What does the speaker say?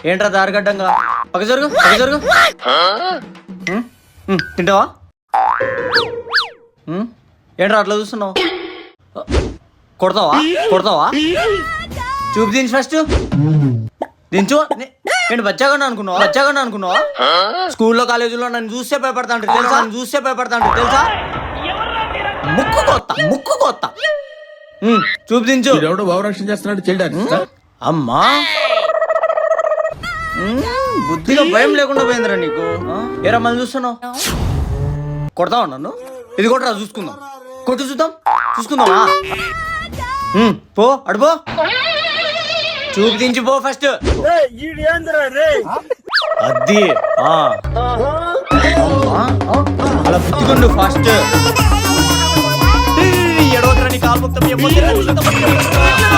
ఏంట్రా దారిగడ్డంగా పక్క జరుగు పక్క జరుగు తింటావా ఏంట్రా అట్లా చూస్తున్నావు కొడతావా కొడతావా చూపు దించు ఫస్ట్ దించు నేను బచ్చాగా అనుకున్నావా స్కూల్లో కాలేజీలో నన్ను చూస్తే భయపడతాంట తెలుసా ముక్కు కొత్త చూపు దించు భావరక్షణ చేస్తున్నాడు చెల్లి అమ్మా బుద్ధిగా భయం లేకుండా పోయిందిరా నీకు ఏరా మళ్ళీ చూస్తున్నావు కొడతావా నన్ను ఇది కొట్టరా చూసుకుందాం కొట్టు చూసుకుందామా పో అడుపో చూపు దించి పో ఫస్ట్ అది అలా బుద్ధిగుండు ఫాస్ట్ ఎడవకరా నీ కాలు మొత్తం